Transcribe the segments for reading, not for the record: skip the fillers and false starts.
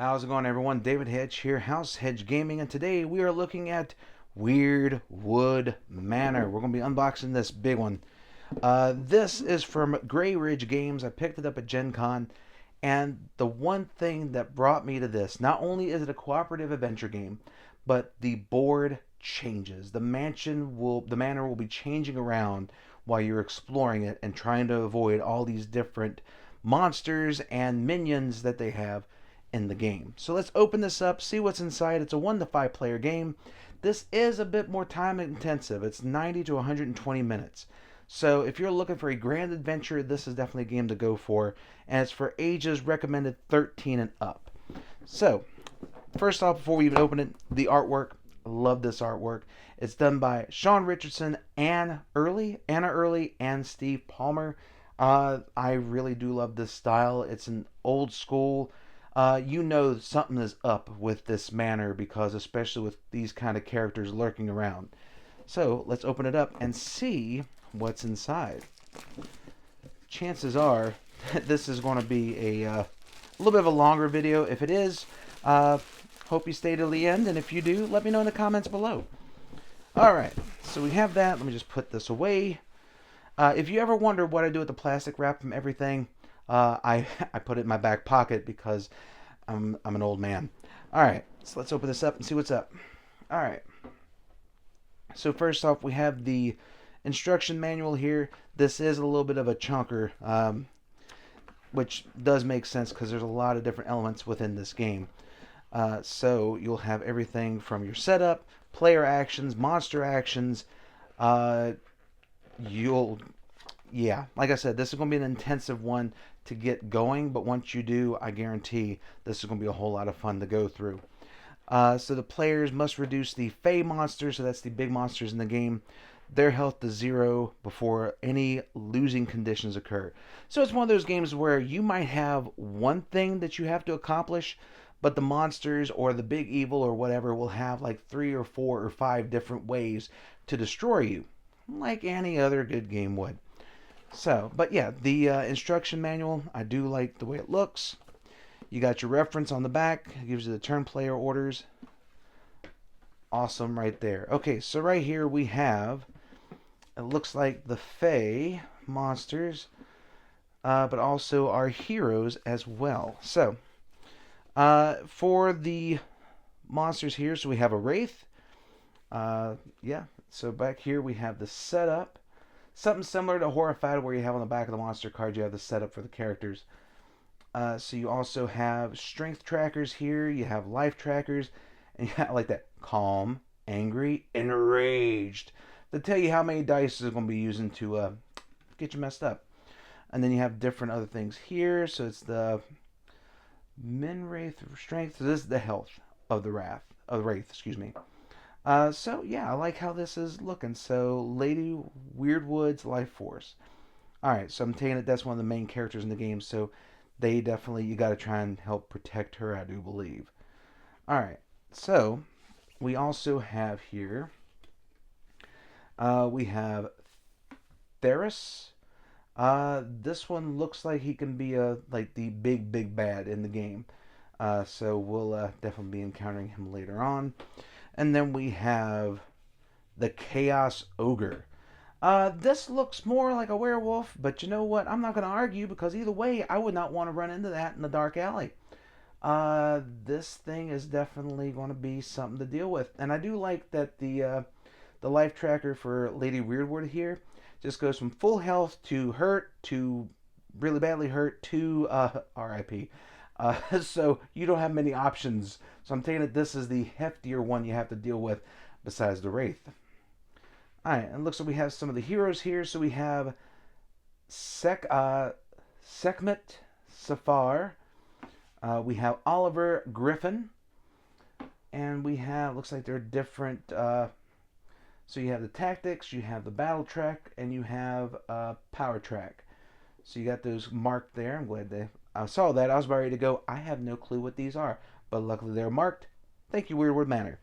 How's it going, everyone? David Hedge here, House Hedge Gaming, and today we are looking at Weirdwood Manor. We're going to be unboxing this big one. This is from Greyridge Games. I picked it up at Gen Con, and the one thing that brought me to this, not only is it a cooperative adventure game, but the board changes. The manor will be changing around while you're exploring it and trying to avoid all these different monsters and minions that they have in the game. So let's open this up, see what's inside. It's a 1 to 5 player game. This is a bit more time intensive. It's 90 to 120 minutes. So if you're looking for a grand adventure, this is definitely a game to go for. And it's for ages recommended 13 and up. So first off, before we even open it, the artwork. I love this artwork. It's done by Sean Richardson, Anna Early, and Steve Palmer. I really do love this style. It's an old school. You know something is up with this manor because especially with these kind of characters lurking around. So let's open it up and see what's inside. Chances are this is going to be a little bit of a longer video. If it is, hope you stay till the end, and if you do, let me know in the comments below. Alright, so we have that. Let me just put this away. If you ever wonder what I do with the plastic wrap from everything, I put it in my back pocket because I'm an old man. Alright, so let's open this up and see what's up. Alright, so first off we have the instruction manual here. This is a little bit of a chunker, which does make sense because there's a lot of different elements within this game. So you'll have everything from your setup, player actions, monster actions. Yeah, like I said, this is going to be an intensive one to get going, but once you do, I guarantee this is going to be a whole lot of fun to go through. So the players must reduce the Fey monsters, so that's the big monsters in the game, their health to 0 before any losing conditions occur. So it's one of those games where you might have one thing that you have to accomplish, but the monsters or the big evil or whatever will have like 3 or 4 or 5 different ways to destroy you, like any other good game would. So, but yeah, the instruction manual, I do like the way it looks. You got your reference on the back. It gives you the turn player orders. Awesome right there. Okay, so right here we have, it looks like the Fey monsters, but also our heroes as well. So, for the monsters here, so we have a Wraith. Yeah, so back here we have the setup. Something similar to Horrified where you have on the back of the monster card, you have the setup for the characters. So you also have strength trackers here, you have life trackers, and you have like that calm, angry, enraged to tell you how many dice is going to be using to get you messed up. And then you have different other things here. So it's the Wraith strength. So this is the health of the Wraith, excuse me. So yeah, I like how this is looking. So Lady Weirdwood's life force. Alright, so I'm taking it that's one of the main characters in the game, so they definitely, you gotta try and help protect her, I do believe. Alright, so we also have here, we have Theris. This one looks like he can be like the big bad in the game. So we'll definitely be encountering him later on. And then we have the Chaos Ogre. This looks more like a werewolf, but you know what? I'm not going to argue because either way, I would not want to run into that in the dark alley. This thing is definitely going to be something to deal with. And I do like that the life tracker for Lady Weirdwood here just goes from full health to hurt to really badly hurt to RIP. So you don't have many options. So I'm taking it this is the heftier one you have to deal with besides the Wraith. Alright, and it looks like we have some of the heroes here. So we have Sekhmet Safar. We have Oliver Griffin. And we have, looks like they're different. So you have the tactics, you have the battle track, and you have power track. So you got those marked there. I'm glad I saw that. I was about ready to go. I have no clue what these are, but luckily they're marked. Thank you, Weirdwood Manor.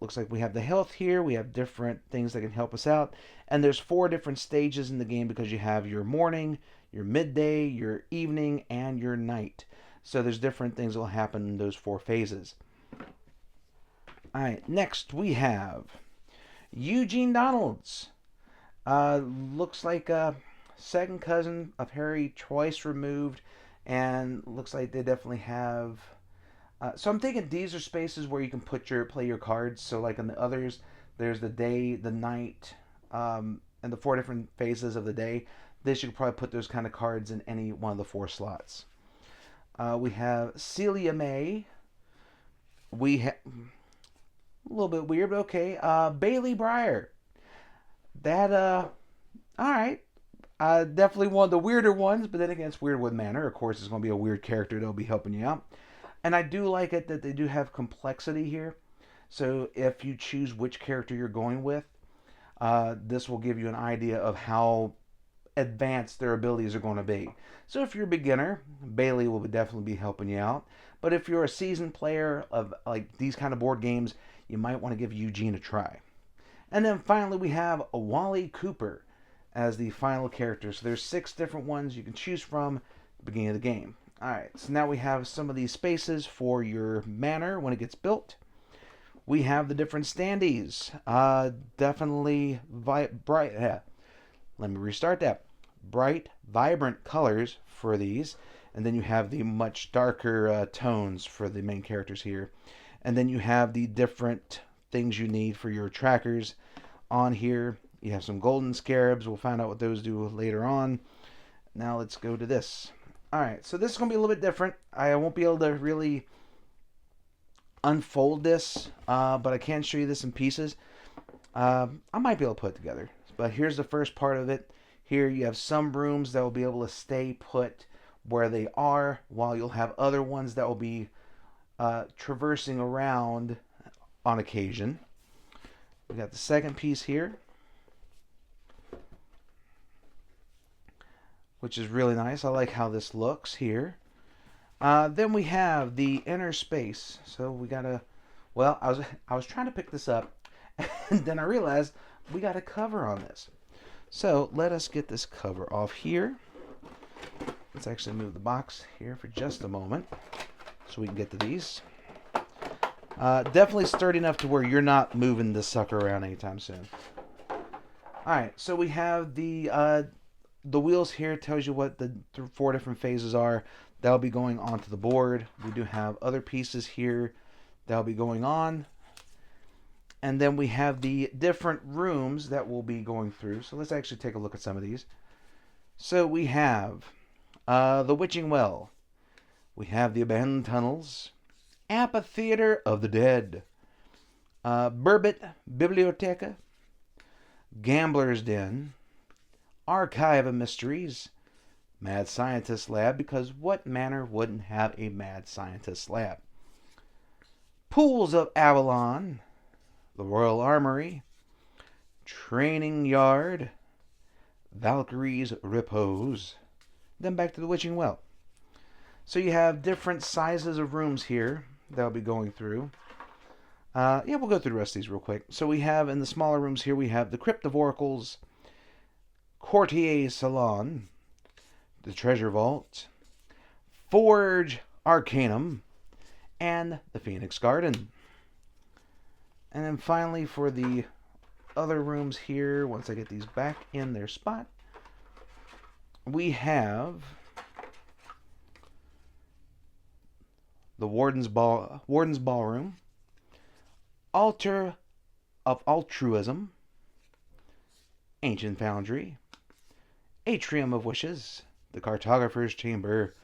Looks like we have the health here. We have different things that can help us out. And there's 4 different stages in the game because you have your morning, your midday, your evening, and your night. So there's different things that will happen in those 4 phases. All right, next we have Eugene Donalds. Looks like a second cousin of Harry, twice removed, and looks like they definitely have. So I'm thinking these are spaces where you can play your cards. So like in the others, there's the day, the night, and the 4 different phases of the day. This you could probably put those kind of cards in any one of the 4 slots. We have Celia May. We have a little bit weird, but okay. Bailey Breyer. That all right. Definitely one of the weirder ones, but then again, it's Weirdwood Manor. Of course, it's going to be a weird character that'll be helping you out. And I do like it that they do have complexity here. So if you choose which character you're going with, this will give you an idea of how advanced their abilities are going to be. So if you're a beginner, Bailey will definitely be helping you out. But if you're a seasoned player of like these kind of board games, you might want to give Eugene a try. And then finally we have a Wally Cooper as the final character. So there's 6 different ones you can choose from at the beginning of the game. Alright, so now we have some of these spaces for your manor when it gets built. We have the different standees. Definitely bright. Let me restart that. Bright, vibrant colors for these. And then you have the much darker tones for the main characters here. And then you have the different things you need for your trackers on here. You have some golden scarabs. We'll find out what those do later on. Now let's go to this. Alright, so this is going to be a little bit different. I won't be able to really unfold this, but I can show you this in pieces. I might be able to put it together. But here's the first part of it. Here you have some rooms that will be able to stay put where they are, while you'll have other ones that will be traversing around on occasion. We got the second piece here, which is really nice. I like how this looks here. Then we have the inner space. So we gotta. Well, I was trying to pick this up, and then I realized we got a cover on this. So let us get this cover off here. Let's actually move the box here for just a moment, so we can get to these. Definitely sturdy enough to where you're not moving this sucker around anytime soon. Alright, so we have the wheels here. It tells you what the 4 different phases are. That'll be going onto the board. We do have other pieces here that'll be going on. And then we have the different rooms that we'll be going through. So let's actually take a look at some of these. So we have the Witching Well. We have the Abandoned Tunnels. Amphitheater of the Dead. Burbot Biblioteca. Gambler's Den. Archive of Mysteries. Mad Scientist Lab, because what manor wouldn't have a Mad Scientist Lab? Pools of Avalon. The Royal Armory. Training Yard. Valkyrie's Repose. Then back to the Witching Well. So you have different sizes of rooms here that I'll be going through. We'll go through the rest of these real quick. So we have in the smaller rooms here, we have the Crypt of Oracles, Courtier Salon, the Treasure Vault, Forge Arcanum, and the Phoenix Garden. And then finally for the other rooms here, once I get these back in their spot, we have the Warden's Ballroom, Altar of Altruism, Ancient Foundry, Atrium of Wishes, the Cartographer's Chamber,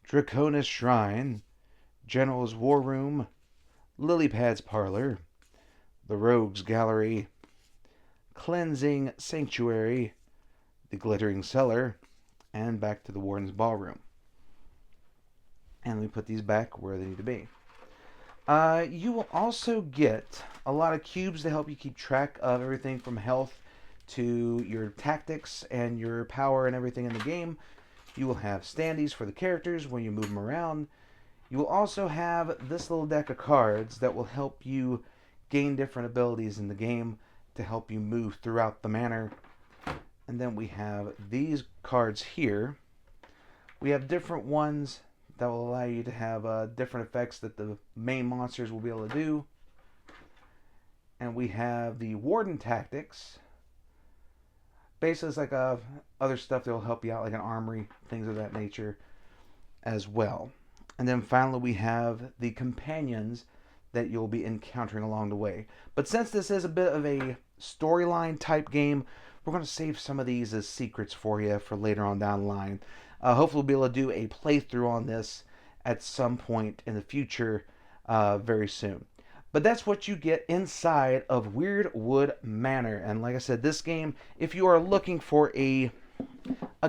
Draconis Shrine, General's War Room, Lilypad's Parlor, the Rogue's Gallery, Cleansing Sanctuary, the Glittering Cellar, and back to the Warden's Ballroom. And let me put these back where they need to be. You will also get a lot of cubes to help you keep track of everything from health to your tactics and your power and everything in the game. You will have standees for the characters when you move them around. You will also have this little deck of cards that will help you gain different abilities in the game to help you move throughout the manor. And then we have these cards here. We have different ones that will allow you to have different effects that the main monsters will be able to do. And we have the Warden Tactics. Basically, it's like other stuff that will help you out, like an armory, things of that nature as well. And then finally, we have the Companions that you'll be encountering along the way. But since this is a bit of a storyline type game, we're going to save some of these as secrets for you for later on down the line. Hopefully, we'll be able to do a playthrough on this at some point in the future very soon. But that's what you get inside of Weirdwood Manor. And like I said, this game, if you are looking for a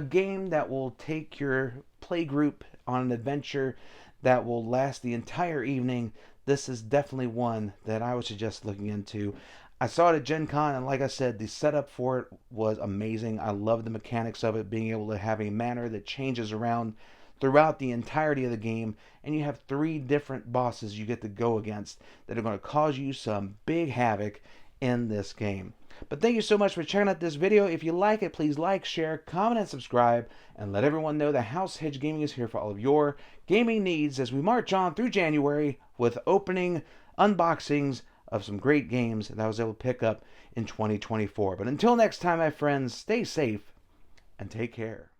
game that will take your play group on an adventure that will last the entire evening, this is definitely one that I would suggest looking into. I saw it at Gen Con, and like I said, the setup for it was amazing. I love the mechanics of it, being able to have a manor that changes around throughout the entirety of the game, and you have 3 different bosses you get to go against that are going to cause you some big havoc in this game. But thank you so much for checking out this video. If you like it, please like, share, comment, and subscribe, and let everyone know that House Hedge Gaming is here for all of your gaming needs as we march on through January with opening unboxings of some great games that I was able to pick up in 2024. But until next time, my friends, stay safe and take care.